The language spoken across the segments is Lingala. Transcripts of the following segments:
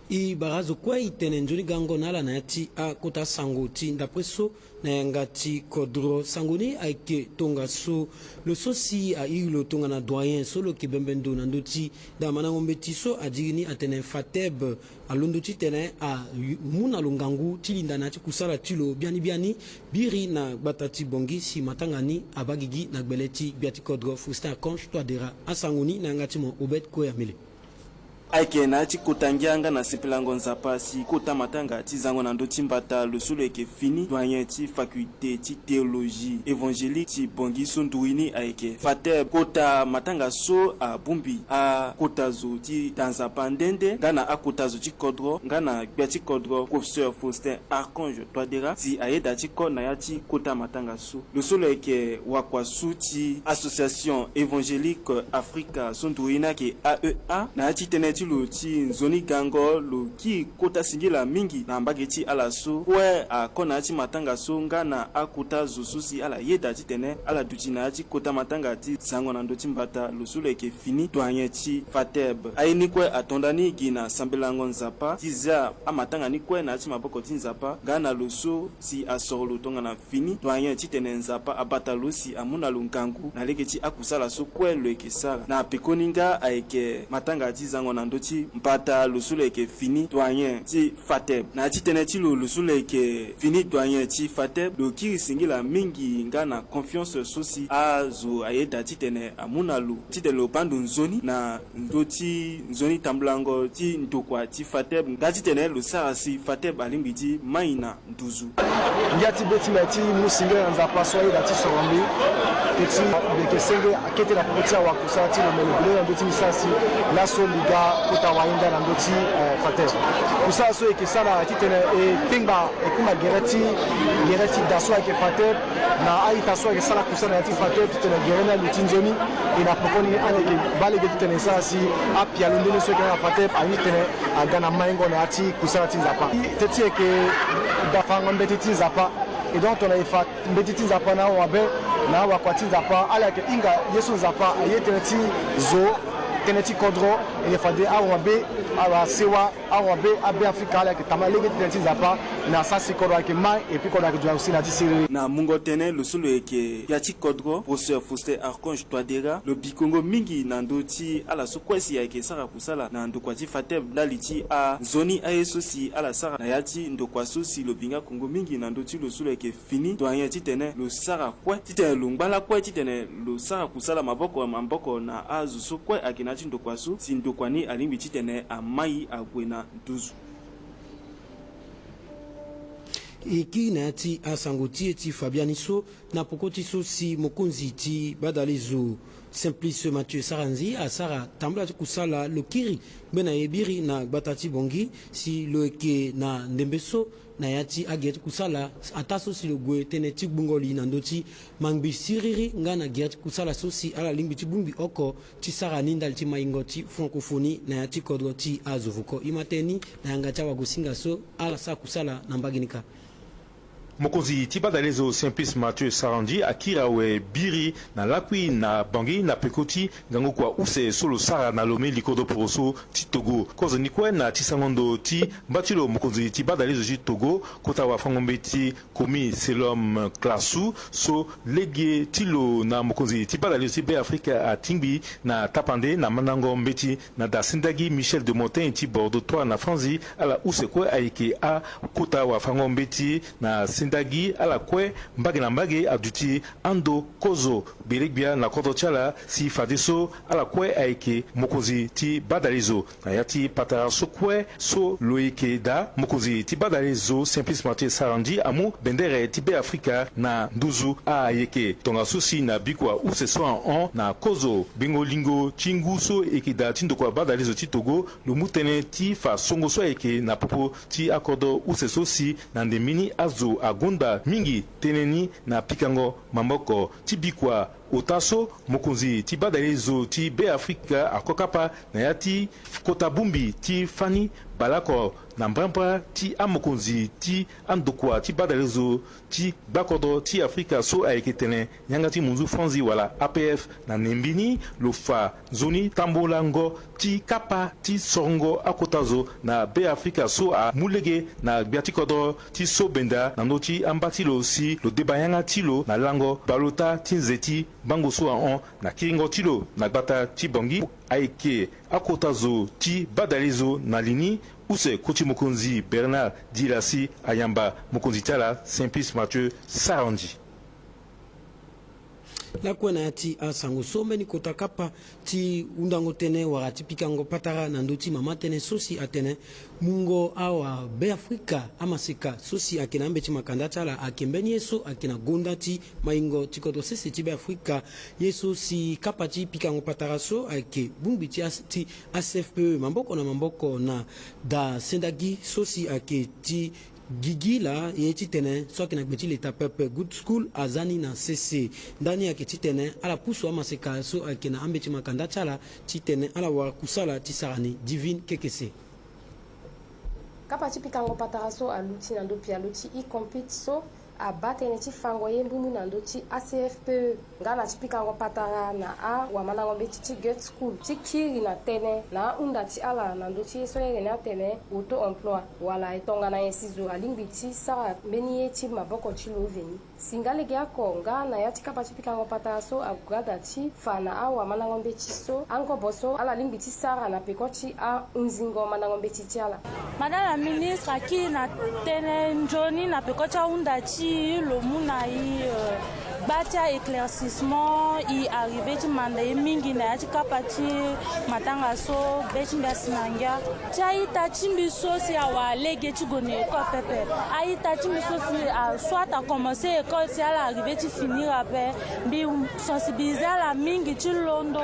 I barazo kwa itene njoni gango nala na yati a kota sango ti ndapreso na yangati kodro sangoni aike tonga so le sosi a ilo tonga na doyen solo ke bembendo na ndoti da mana ngombeti so adigini atene fateb alondo ti tene a muna longangu tilinda na ti kusala tilo biani biri na batati bongi si matangani abagigi na gbeleti biati kodro Faustin Conche to adera asangoni na yangati mo obet ko yamile aike na ti kotangianga na sepelango nzapa si kota matanga ti zango na ndoti mbata le solo eke fini doyen ti faculté ti théologie évangélique ti bongi so nduini aike fate kota matanga so a bumbi a kota zo ti danzapa ndende ngana a kota zo ti kodro ngana gbia ti kodro professeur Faustin Archange Touadéra ti ayeda ti ko na ya ti kota matanga so le solo eke wakwa su ti association évangélique africa so nduina ke AEA na ya ti tene ti lo ti nzoni gango lo ki kota singila mingi na mbageti ala so kwe a kona ti matanga so ngana akuta zo susi ala yeda ti tene ala duti na ti kota matanga ti zango na ndoti mbata lo solo eke fini doyen ti fateb ayini kwe atondani gina sambelango nzapa ti za a matanga ni kwe na ti maboko ti nzapa ngana lo so si asoro tonga na fini doyen ti tene nzapa abata lo si amuna lo ngangu na lege ti akusala so kwe lo eke sala na pekoninga aike matanga ti zango na ndoti mpata lo solo eke fini doyen ti fateb na ti tene ti lo solo eke fini doyen ti fateb lo kiri singila mingi ngana confiance sosi a zo ayeda ti tene amuna lo ti tene lo pandu nzoni na ndoti nzoni tamblango ti ndokwa ti fateb nga ti tene lo sara si fateb alimbi ti maina nduzu ngati beti meti musingela nzapa so ayeda ti sorombi teti beke senge akete la potia wa kusati lo melebele ndoti misasi la so liga kota wainda na ndoti fateb kusa so eke sana titene e pingba e kuma gereti daso eke fateb na aita so eke sala kusa na ti fateb titene gerena lutinzoni ina pokoni aneke bale ge titene sasi apia lundini so eke na fateb ani tene agana maingo na ati kusa ti nzapa teti eke dafango mbeti ti nzapa et donc on a fait mbeti nzapa na wabe na wakwati nzapa ala ke inga yesu nzapa ayete ti zo teneti kodro ele fade awabe awa sewa awabe abe afrika la ke tamalege teneti zapa na sasi kodro ke mai et puis kodro ke doit aussi na tisiri na mungo tene lo solo eke yati kodro professeur Faustin Archange Touadéra le bikongo mingi na ndoti ala so kwesi ya eke sara kusala na ndokwa ti fateb daliti a zoni ayeso si ala sara na yati ndokwa so si lo binga kongo mingi na ndoti lo solo eke fini doyen ti tene lo sara kwe ti tene lo ngbala kwe ti tene lo sara kusala maboko na azu so kwe akina ti ndokwa so si ndokwa ni alimbi ti tene amai agwena nduzu iki na ti asangoti ti Fabiani so na pokoti so si mokonzi ti badalizo Simplice Mathieu Saranzi a Sara tambla kusala lokiri bena ebiri na batati bongi si loeke na ndembeso na yati aget kusala ataso si logwe teneti bungoli na ndoti mangbi siriri ngana get kusala sosi ala lingbi ti bumbi oko ti Sara nindal ti maingoti francophonie na yati kodroti azovuko imateni na yangata wagosinga so ala sa kusala na mbaginika mokonzi ti badalezo Simplice Mathieu Saranzi akira we biri na lakwi na bangi na pekoti ngango kwa use solo sara na lome likodo poroso ti Togo kozo ni kwe na ti sangondo ti batilo mokonzi ti badalezo ti Togo kota wa fangombe ti komi selom klasu so legie tilo na mokonzi ti badalezo ti be Afrika a tingbi na tapande na manango mbeti na da sindagi Michel de Montaigne ti Bordeaux 3 na Franzi ala use kwe aike a kota wa fangombe ti na ndagi ala kwe mbage na mbage aduti ando kozo belegbia na kodo chala si fadeso ala kwe aike mokozi ti badalizo na yati patara so kwe so loike da mokozi ti badalizo Simplice Mathieu Saranzi amu bendere ti be Afrika na nduzu a ayeke tonga susi na bikwa use so an na kozo bingo lingo chingu so eke da tindo kwa badalizo ti Togo lo mutene ti fa songo so eke na popo ti akodo use so si na ndemini azo agunda mingi teneni na pikango mamboko tibikwa otaso mokonzi ti badalezo ti be Afrika akokapa na ya ti kota bumbi ti fani balako na mbrambra ti amokonzi ti andokwa ti badalezo ti bakodo ti Afrika so ayeketene nyanga ti munzu franzi wala APF na nembini lofa zoni tambolango ti kapa ti sorongo akotazo na be Afrika so a mulege na gbiatikodo ti so benda na no ti ambatilo si lo debayanga tilo na lango balota ti nzeti bango so a na kiringo tilo na gbata ti bongi aike akotazo ti badalezo na lini use koti mokonzi Bernard Dilasi ayamba mokonzi tala Simplice Mathieu Sarandi. La kwena ti asango someni kota kapa ti undango tene warati pikango patara na ndoti mama tene sosi atene mungo awa be Afrika amasika sosi akina ambeti makanda tala akembeni yeso akina gonda ti maingo ti koto sese ti be Afrika yeso si kapa ti pikango patara so ake bumbi ti ACFPE mamboko na da sendagi sosi ake ti Gigi la yeti tene so kina gbeti leta pepe good school azani na CC ndani ya kiti tene ala puso amaseka so akina ambeti makanda chala ti tene ala wa kusala ti sarani divine kekese kapa ti pikango patara so aluti na ndopi aluti I compete so a batene ti fango ye mbunu na ndo ti ACFPE ngana ti pikango patara na a wamanango mbeti ti good school ti kiri na tene na unda ti ala na ndo ti so yere na tene auto emploi wala etonga na yesizo alingbi ti sara mbeni ye ti maboko ti lo veni singalege ako ngana ya ti kapa ti pikango patara so agugada ti fa na a wamanango mbeti so angobo so ala lingbi ti sara na peko ti a unzingo manango mbeti ti ala Madame la ministre aki na tene njoni na peko ti unda ti le muna batia éclaircissement i arrivé ti manda ye mingi na ya ti kapa ti matanga so be ti mbi asinangia ti aita ti mbi so si awa alege ti gue école pepe aita ti mbi so si soit a commencé école si ala arrivé ti finir ape mbi sensibiliser ala mingi ti londo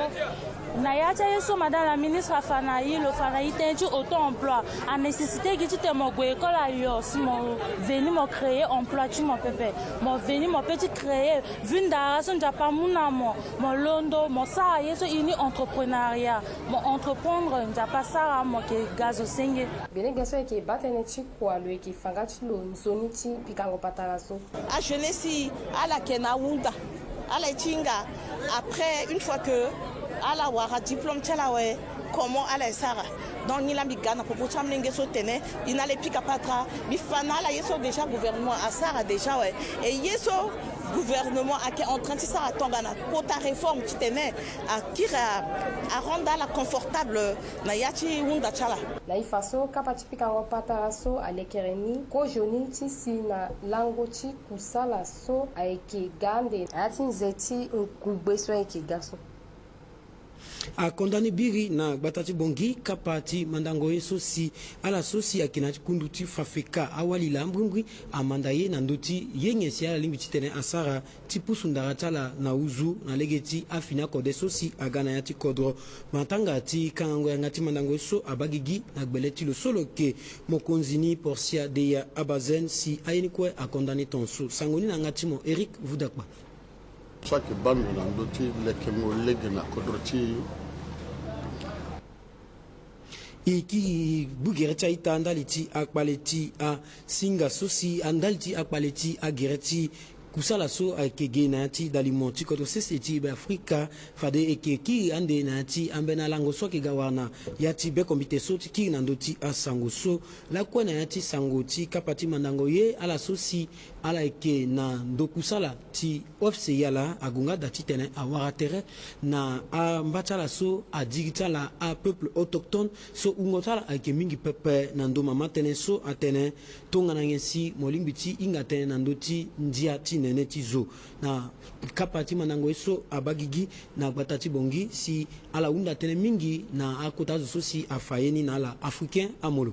na ya tia yeso madame la ministre afana yi tene ti auto emploi a nécessité gi ti te mo gue école ayo si mo veni mo créer emploi ti mo pepe mo veni mo peut ti créer vu ndara so nzapa muna mo londo mo sara yeso ini entrepreneuriat mo entreprendre nzapa sara mo ke gazo senge bene gaso ke batene ti kwa lo ke fanga ti lo nzoni ti pikango patara so a jeunesse ala kena wunda ala tinga après une fois que ala wara diplôme tela we comment ala sara donc ni la bigana pour pouvoir mlenge so tene ina le pika patra bi fana la yeso déjà gouvernement a sara déjà ouais et yeso gouvernement a en train de sara tongana pour ta réforme qui tene a kira a rendre la confortable na yati wunda chala na ifaso kapati pika ngopata so alekereni ko joni ti si na lango ti kusala so aeke gande ati nzeti nkugbe so aeke gaso a condamné biri na batati bongi kapati mandango yeso si ala sosi akina kundu ti fafeka awali la mbungwi amandaye na ndoti yenge si ala limbi tene asara ti pusundara tala na uzu na legeti afina kode sosi agana ya ti kodro matanga ti kango ya ngati mandango yeso abagigi na gbeleti lo solo ke mokonzini porsia deya abazen si ayeni kwe a condamné tonso sangoni na ngati mo Eric Vudakba Saki banu na ndoti leke mo lege na kodroti iki bugereti aita andaliti akpaleti a singa sosi andaliti akpaleti a gereti kusala so akege na ti dalimoti koto seseti be Afrika fade eke ki ande na ti ambena lango so ke gawana yati be komite so ti ki na ndoti asango so la kwena yati sango ti kapati mandango ye ala sosi ala eke na ndokusala ti ofse yala agunga dati tene awara tere na a mbachala so a digitala a peuple autochtone so ungotala eke mingi pepe na ndo mama tene so atene tonga na ngensi molimbi ti inga tene na ndoti ndia ti nene ti zo na kapati mandango eso abagigi na batati bongi si ala unda tene mingi na akota zo so si afayeni na ala africain amolo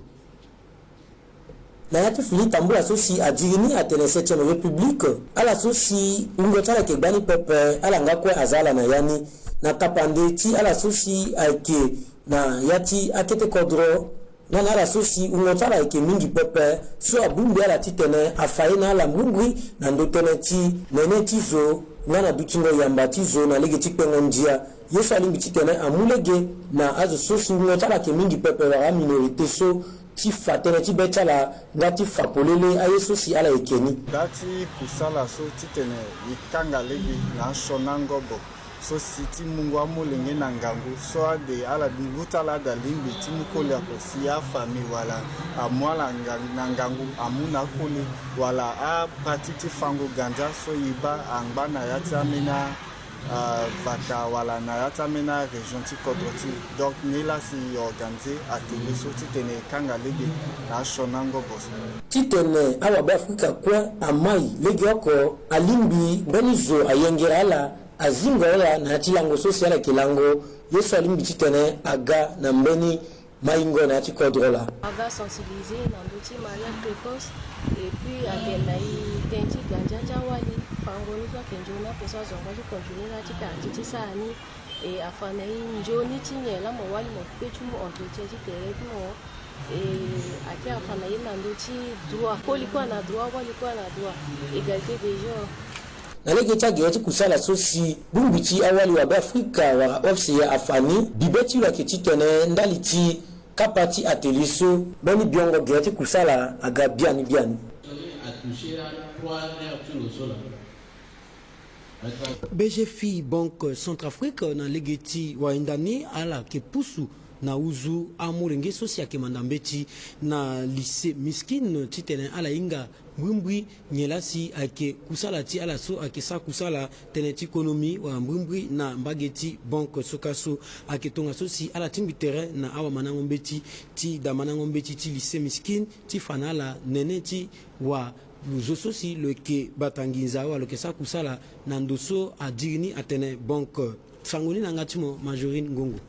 na yati fili tambula sosi ajirini atene 7e république ala sosi ungotala ke gbani pepe ala ngakwe azala na yani na kapande ti ala sosi aike na yati akete kodro na ala sosi ungotala ke mingi pepe so abumbi ala titene afaye na ala mbungwi na ndotene ti nene ti zo ngana dutingo yambati zona lege tikpengo njia yeso alimbi titene amulege na azo sosi ngotala ke mingi pepe wa minorité so ti fatene ti betala ngati fapolele ayeso si ala ekeni dati kusala so titene ikanga lege na shonangobo so siti mungu amulenge na ngangu so ade ala ngutala da limbi ti mukole ko siya fami wala amwala na ngangu amuna kole wala a pratique fango ganja so iba angba na yati amena vaka wala na yati amena région ti kodroti donc nila si organiser atelier so titene kanga lege na shonango boss titene awa ba Afrika kwa amai lege oko alimbi benizo ayengera ala azingola na tilango social kilango yeso alimbi titene aga na mbeni maingo na ti kodrola aga sensibiliser na ndoti mariage précoce et puis akenai tenti ganja wali fango ni kwa kenjona pesa zonga ti continuer na ti parti ti sani et afanai njoni ti nyela mo wali mo petu mo entretien ti terrain mo et ati afanai na ndoti droit ko likwa na droit wali kwa na droit égalité des genres nalege chage kusala sosi bumbiti awali wa Afrika wa ofisi ya afani bibeti wa kititene ndaliti kapati ateliso bani biongo geti kusala aga biani BGFI Banque Centrafrique na legeti wa indani ala ke pusu na uzu amurenge sosia ke mandambeti na lycée miskin titene ala inga mbwimbwi nyelasi ake kusala ti ala so ake sa kusala teneti ekonomi wa mbwimbwi na mbageti banque sokaso ake tonga sosi ala timbi terrain na awa manango mbeti ti da manango mbeti ti lycée miskin ti fanala nene ti wa zososi leke batanginza wa leke sa kusala na ndoso adirini atene banque sangoni na ngatimo Majorine Ngongo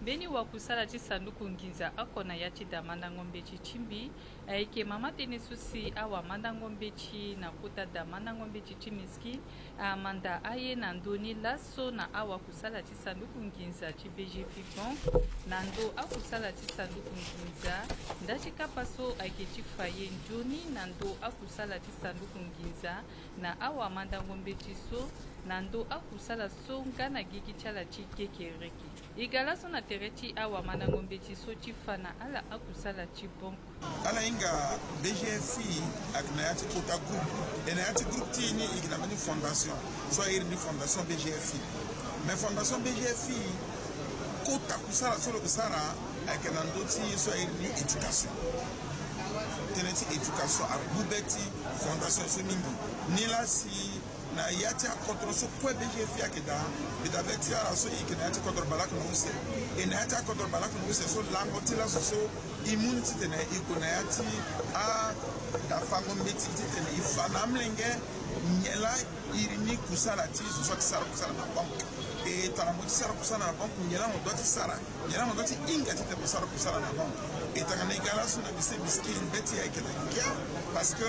beni wa kusala ti sanduku nginza akona ya ti damanda ngombe ti chimbi aike mama tene susi awa manda ngombe ti na kuta damanda ngombe ti miski amanda aye na ndoni laso na awa kusala ti sanduku nginza ti BGFI Bank na ndo akusala ti sanduku nginza ndati kapaso aike ti faye njoni na ndo akusala ti sanduku nginza na awa manda ngombe ti so na ndo akusala so ngana gigi ti ala ti kekereki igala so na tere ti awa mana ngombe ti so ti fana ala akusala ti bank ala inga BGFI akna ya ti kota group ena ya ti group ti ni igna mani fondation so iri ni fondation BGFI mais fondation BGFI kota kusala so kusala akna ndo ti so iri ni education teneti education a bubeti fondation so mingi ni la si na yati akodro so kwe BGFI akida bidabeti ara so ikina yati kodro balak no use ina yati akodro balak no use so lango tila so immunity tene ikuna yati a da fango mbeti tene ifana mlenge nyela irini kusala ti so tsara kusala na bank e tara mo tsara kusala na bank nyela mo doti sara nyela mo doti inga ti te sara kusala na bank e tanga na igala so na bise miskin beti ya ikena ngia parce que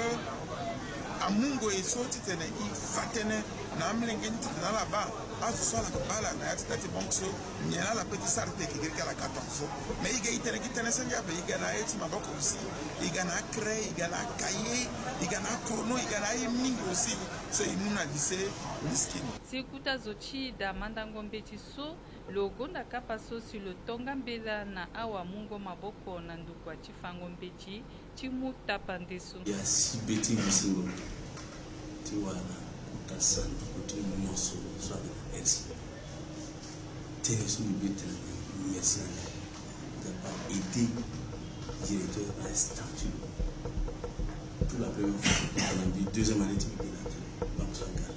amungo esoti tene ifatene na mlengeni tena la ba azu sola bala na yati tati bonkso nyela la petit sarte ki kirika la katonso me iga itene kitene senga be iga na eti maboko usi iga na kre iga na kaye iga na kono iga na mingi usi so imuna dise miskin sikuta zochi da manda ngombe ti so logo na kapaso si lo tonga mbela na awa mungo maboko na ndukwa ti fango mbeti ti mu tapandeso ya si beti bisingo ti wana kutasan kuti moso so na esi tene so mi beti merci de pas aider directeur à statut pour la première fois on a vu deuxième année de Baksanga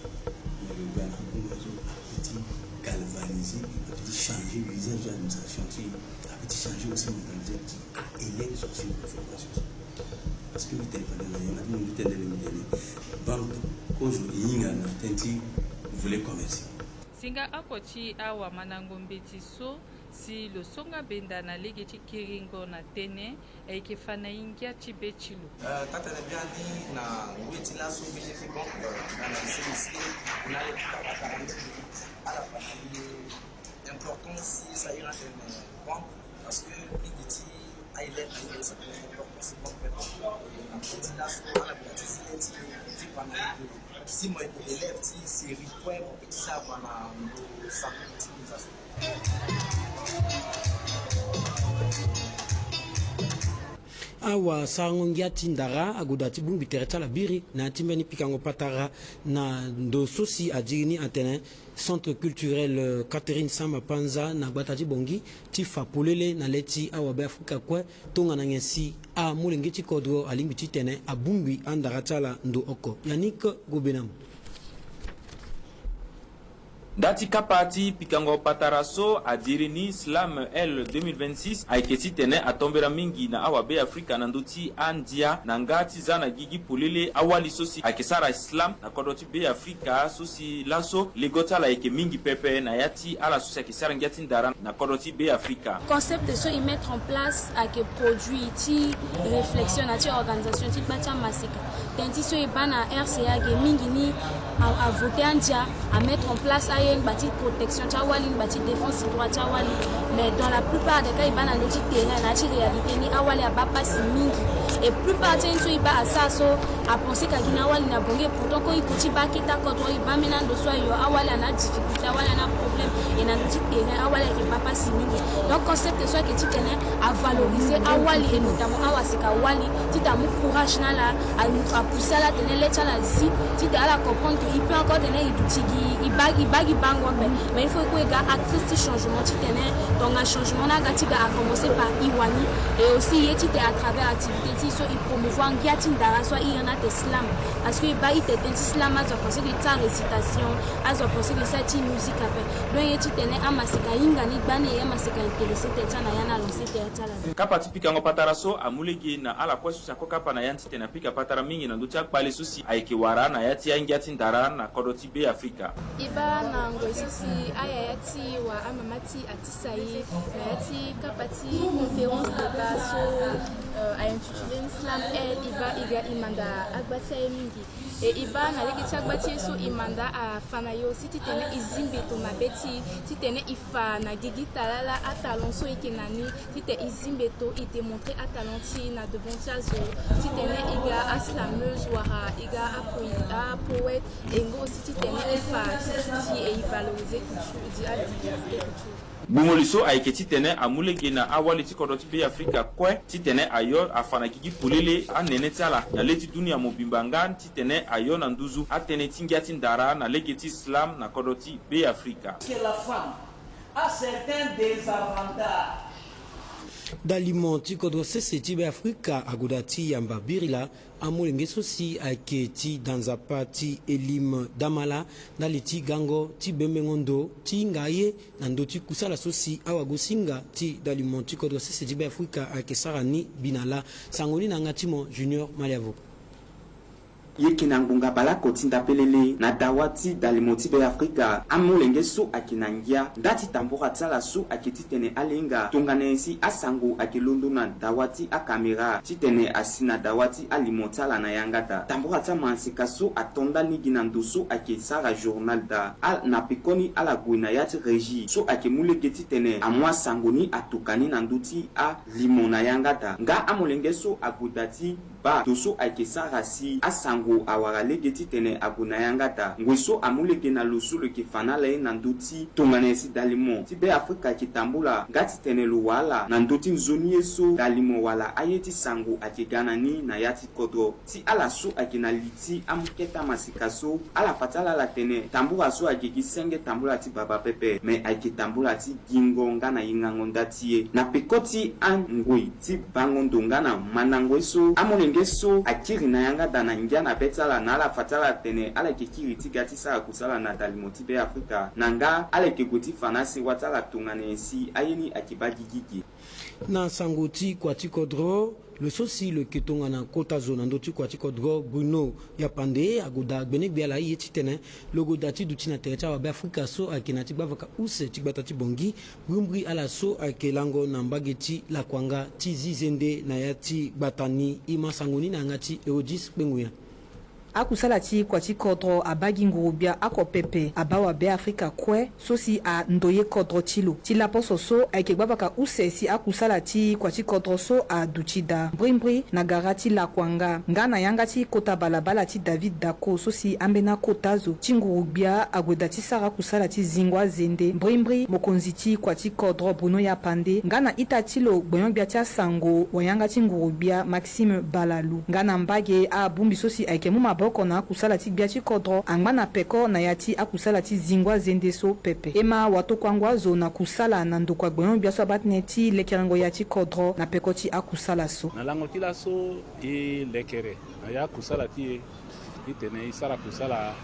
mais le gars a petit galvaniser a petit changer le visage de l'administration a petit changer aussi le mentalité à élèves sur une formation parce que le téléphone là il y a une telle banque aujourd'hui il y a un tenti volet commercial singa akoti awa manangombe ti so si lo songa benda na lege ti kiringo na tene e ke fana ingia ti bechilo tata na biandi na weti la so BGFI Bank na CIC na le kapata à la famille importance ça ira dans banque parce que il dit aile sa conséquent la population à la petite si moi élève si série point et ça voilà sa utilisation. Awa sangongia tindara agudati bumbi tereta la biri na timbeni pikango patara na ndo sosi adjini antenne centre culturel Catherine Sama Panza na batati bongi ti fapolele na leti awa be Afrika kwe tonga na ngesi a mulenge ti kodro alimbi ti tene a bumbi andara tala ndo oko Yannick Gobenam. Dati kapati pikango pataraso adirini slam L 2026 aiketi tene atombera mingi na awabe Afrika na ndoti andia na ngati zana gigi pulele awali sosi akesara islam na kodoti be Afrika sosi laso legota la eke mingi pepe na yati ala sosi akesara ngati ndara na kodoti be Afrika. Concept so y mettre en place ake produit ti réflexion na ti organisation ti batia masika. Tenti so y bana RCA ge mingi ni a voter andia à mettre en place une bâtie protection tchawali une bâtie défense droit tchawali mais dans la plupart des cas il va dans le terrain na ti réalité ni awali a ba passe mingi et plupart des gens ils ba asaso a penser ka gina awali na bonge pourtant ko ikuti ba kita ko to iba mena ndo so yo awali na difficulté awali na problème et na ti terrain awali ki ba passe mingi donc concept so que ti tene à valoriser awali et notamment awasika awali ti ta mu courage na la à pousser la tene le tchala si ti ta la comprendre il peut encore donner il bagi bango mais il faut que les gars actrice changement tu tenais donc un changement là gatiga a commencé par Iwani et aussi il était à travers activité so il promouvoir ngatin dara soit il y en a des slam parce que il était des slam à penser de ta récitation à penser de cette musique après donc il était à masika ingani bane ya masika intéressé teta na yana lancer teta la kapa tipika ngo pataraso amulegi na ala kwa susa ko kapa na yanti tena pika patara mingi na ndotia pale susi aiki wara na yati ngatin dara na kodoti be Afrika iba na ngoisisi ayayati wa amamati atisai na yati kapati conférence de baso a intitulé Islam el iga imanda agbati mingi e iba na leki chagbati so imanda a fanayo siti tene izimbe to mabeti titene ifa na gigitalala atalonso ikenani tite izimbe to ite montré atalenti na devontiazo titene iga aslameuse wara iga a poète engo siti tene ifa et valoriser culture à la diversité culture. Bumoliso aiketi tene amulege na awali ti kodoti be Afrika kwe ti tene ayo afana kiki pulele anene tiala na leti dunia mobimbanga ti tene ayo na nduzu atene tingiati ndara na legeti islam na kodoti be Afrika. Que la femme a certains désavantages. D'alimenti kodro seseti be Afrika agudati yamba birila amulenge sosi aketi dans a parti elim damala daliti gango ti bemengondo ti ngaye nandoti kusala sosi awagosinga ti d'alimenti kodro seseti be Afrika akesarani binala sangoli na ngatimo Junior Maliavo yekina ngunga bala kotinda pelele na dawati dalimoti be Afrika amulenge so akinangia dati tambora tsala so akititene alenga tonganensi asango akilondo na dawati a kamera titene asina dawati alimotala na yangata tambora tsama sikaso atonda ligina ndoso akisara journal da al na pikoni ala gwina yati regi so akimulege titene amwa sangoni atukani na nduti a limona yangata nga amulenge so agudati ba doso akisara si asango awara legeti tene abuna yangata ngweso amuleke na losulu ki fanala na nduti tonganesi dalimo ti be Afrika kitambula ngati tene luwala na nduti nzoni yeso dalimo wala ayeti sango akigana ni na yati kodro ti ala so akina liti amuketa masikaso ala fatala la tene tambula so akiki senge tambula ti baba pepe me akitambula ti gingo ngana yingango ndatie na pekoti angui ti bangondo ngana manangweso amonengeso akiri na yangata na ngiana betala na ala fatala tene ala kikiri tigati sa kusala na dalimoti be Afrika nanga ala kegoti fanasi watala tunganesi ayeni akibagi gigi na sangoti kwati kodro le sosi le ketonga na kota zona ndoti kwati kodro Bruno ya pande agoda benek biala yeti tene logo dati dutina terecha wa be Afrika so akinati bavaka use tikbatati bongi bumbri ala so akelango na mbageti la kwanga ti zizende na yati batani ima sangoni na ngati eodis benguya akusala ti kwa ti kodro abagi ngurubia ako pepe abawa be Afrika kwe sosi a ndoye kodro tilo ti la poso so aike gbabaka usesi akusala ti kwa ti kodro so a duchida brimbri na garati la kwanga ngana yanga ti kota balabala ti David Dako sosi ambena kotazo ti ngurubia agweda ti sara kusala ti zingwa zende brimbri mokonzi ti kwa ti kodro Bruno ya pande ngana ita tilo gboyongbia ti asango wayanga ti ngurubia Maxime Balalu ngana mbage a bumbi sosi aike mu maboko na akusala ti gbia ti kodro angba peko na yati akusala ti zingwa zende so pepe ema wato kwangwa zo na kusala na ndokwa gboyon bia so abatne ti lekerengo yati kodro na peko ti akusala so na lango ti la so e lekere na ya kusala ti itene isara kusala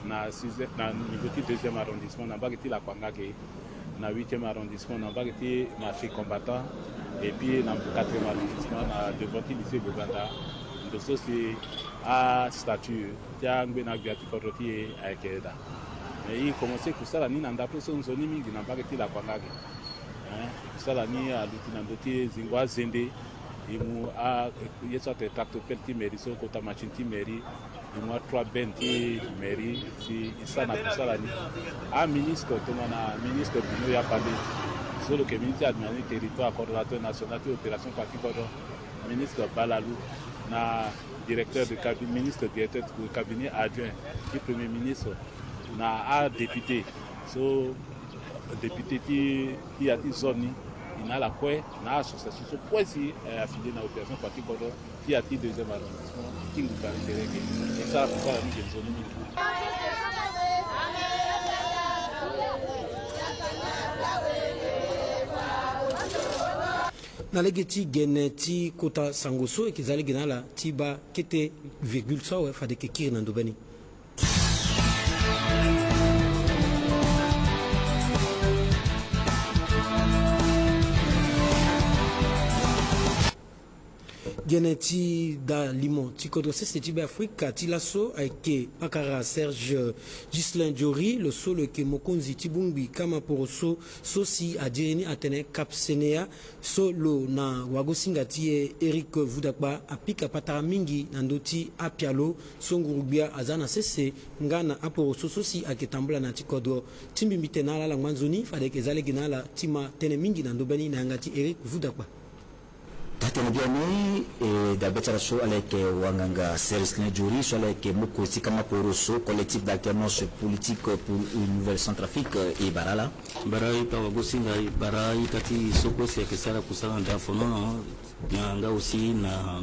na niveau ti 2e arrondissement na mbage ti la kwanga ke na 8e arrondissement na mbage ti marché combattant et puis na 4e arrondissement na devant ti lycée Boganda ndo so si a statut tia ngbe na gbiati kodroti aikeda i commencé kusala ni na ndapo so nzoni mingi na mbage la kwangage kusala ni aluti na ndoti zingwa zende imu a yeso te tracto pelti meri so kota machinti meri imu a 3 benti meri si isana kusala ni a ministre tomana ministre Bruno ya pande solo que ministre administratif territoire coordonnateur national de opération parti kodro ministre Balalu na directeur de cabinet, ministre directeur de cabinet adjoint du premier ministre na a député so député qui a dit zone il a la quoi na association so quoi si affilié na opération parti kodro qui a dit 2e arrondissement qui nous parle et ça pour ça ni zone ni na lege ti gene ti kota sangoso e kizali gena la ti ba kete virgule so we fade ke kiri na ndobeni gene ti da limon ti kodro se ti be Afrika ti laso aike pakara Serge Gislain Diori le solo ke mokonzi ti bungbi kama poroso so si adireni atene kapsenea solo na wagosinga ti Eric Vudakba apika patara mingi na ndoti apialo songurubia azana sese ngana aporoso so si aketambula na ti kodro timbi mitena la ngwanzoni fade ke zale ginala tima tene mingi na ndobeni na ngati Eric Vudakba Tatenbiani d'Albert so avec Wanganga Serge Diori so avec Mokosi kama poroso collectif d'alternance politique pour une nouvelle Centrafrique et Barala Barai Tawagosinga Barai Tati Soko c'est que ça la kusala ndafono nga aussi na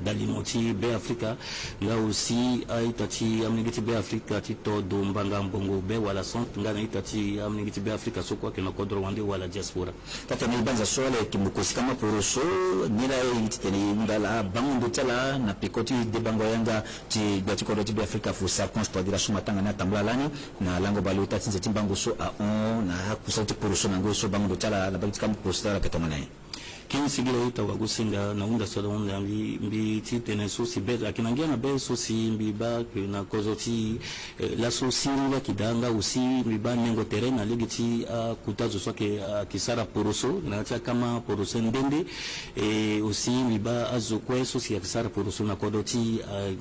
dalimoti be Africa nga aussi aitati amnigiti be Africa tito dombanga mbongo be wala sont nga na itati amnigiti be Africa so kwa kina kodro wande wala diaspora Tatani banza so avec Mokosi kama poroso nila ititeni ndala bango tala na pikoti de bango yanga ti batiko de be Africa fu sa pour dire sumatanga na tambula lani na lango balota tinze timbango so a on na kusauti poroso nango so bango tala la batika mposta la ketomana kini sigira ita wagusinga na unda soda unda mbi ti tene so si bet akinangia na be so si mbi ba na kozoti la so si la kidanga usi mbi ba nengo terrain na ligiti kutazo so ke kisara poroso na tia kama poroso ndende usi mbi ba azokwe so si kisara poroso na kodoti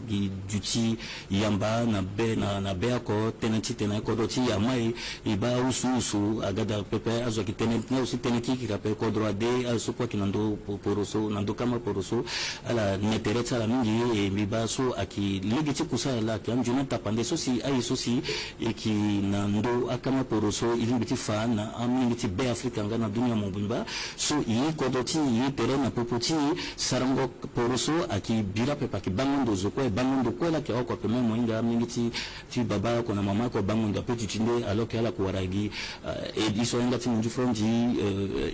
gijuti yamba na be ako tenenti tena kodoti yamai iba usu agada pepe azoki tenenti na usi teneki kikape kodro de azokwa nando poroso nando kama poroso ala netereta la mingi e mibaso aki legiti kusa la ki amjuna tapande sosi ai sosi e ki nando akama poroso ilibiti fa na amingiti be Afrika ngana dunia mobimba so yi kodoti yi terena popoti sarango poroso aki bira pepa ki bangondo zoko e bangondo kwela ki oko peme moinga amingiti ti baba ko na mama ko bangondo pe tutinde aloke ala ko waragi e diso ngati munju fronji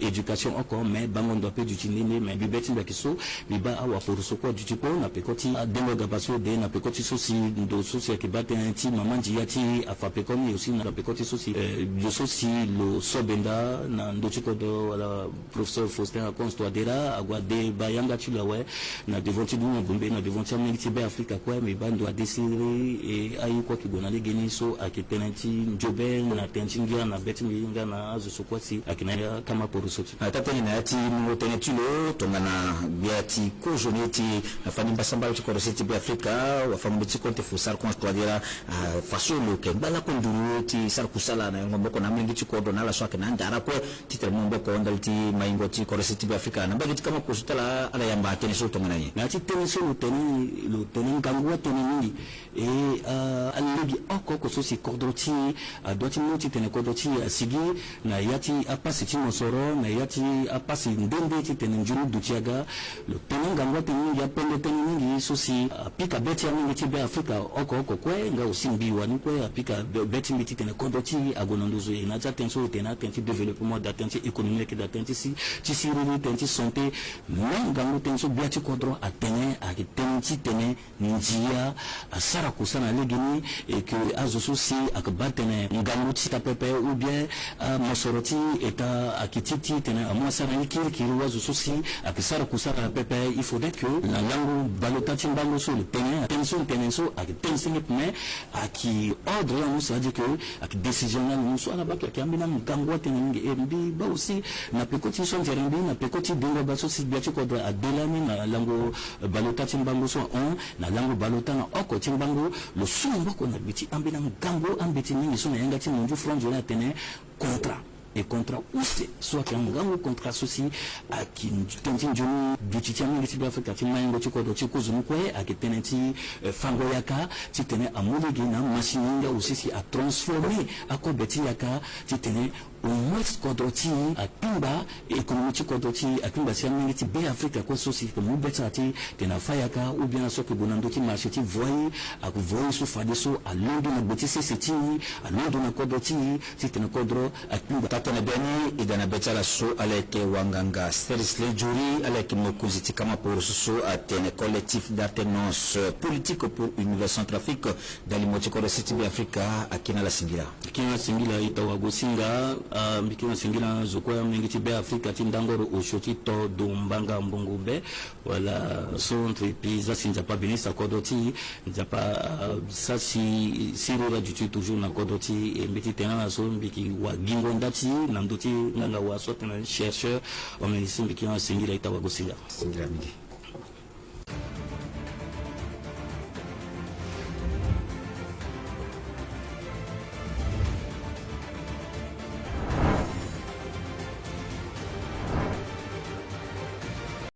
education oko me bangondo pe du tinene mais bibeti bakiso biba awa poroso ko du tipo na pekoti dengo gabaso de na pekoti sosi ndo sosi ki bate anti mamanji yati afa pekomi aussi na pekoti sosi je sosi lo sobenda na ndo chiko do wala professeur Faustin Consto adera agwa de bayanga tula we na devonti du bombe na devonti amniti be Afrika kwa me bando adesire e ayi ko ki gona le geni so akitenanti njobel na tentingia na beti nginga na azu sokwasi akina kama poroso tatani na yati tene tilo tongana biati ko joneti fani basamba ci ko seti bi Afrika wa famu ci konte fu sar konstradira fasolo ke bala ko nduru ti sar kusala na ngombo ko namngi ci ko dona la soke na ndara ko titre mombo ko ndalti maingo ci ko seti bi Afrika na bagiti kama ko sutala ala yamba tene so tongana ni na ci tene so lo tene ngangwa tene mingi e aligi oko ko so si kodroti doti moti tene kodroti asigi na yati apasi ci mosoro na yati apasi ndende ti tene njuru dutiaga lo tene ngangwa tene ya pende tene mingi so si apika beti ya mingi ti be Afrika oko kwe nga usimbi wani kwe apika beti miti tene kodroti agonondozo e na tene so tene tene développement d'atteinte économique d'atteinte si ci sirili tene santé ngangwa tene so biati kodro atene akitene ti tene njia asara kusana legini et que azosusi akbatene ngamuti tapepe ou bien masoroti eta akititi tene amwasana ikiri wazosusi akisara kusana pepe il faudrait que la langue balotati mbango so le tene attention so akitense mais aki ordre là nous ça dit que ak décisionnel nous so ala bakya kiambina mgango tene ngi mbi ba aussi na pekoti so njerembi na pekoti dingo baso si biati ko a delami na langue balotati mbango so on na langue balotana oko timbango le sumba ko na biti ambina ngambo ambiti mingi so na yanga ti munju franjo na tene contrat et contrat ousté soit qu'un grand contrat souci à qui tentin joni butitia mingi ti Afrika ti maingo ti ko do ti ko zunu ko e ak tenenti fango yaka ti tene amuligi na machine nga aussi si a transformer ako beti yaka ti tene o moins kodoti atumba économique kodoti atumba si mingi ti be Afrika ko souci ko mu betati tena fayaka ou bien so ko bonando ti marché ti voyer ak voyer so fadeso a londo na beti seti a londo na kodoti ti tene kodro atumba tena beni idana betala so aleke wanganga service le juri aleke mokuzi kama pour so atene collectif d'alternance politique pour univers centrafrique dans le motiko de City Africa akina la singira itawa gosinga mbikina singira zokwa mingiti be Africa tindangoro oshoti to dombanga mbongube wala so entreprise sinja pa benisa kodoti njapa sasi sirura dutu toujours na kodoti e mbiti tena so mbiki wa gingo ndati na ndoti nganga wa so tena chercheur o medicine mbiki na singira itawa gosinga singira mingi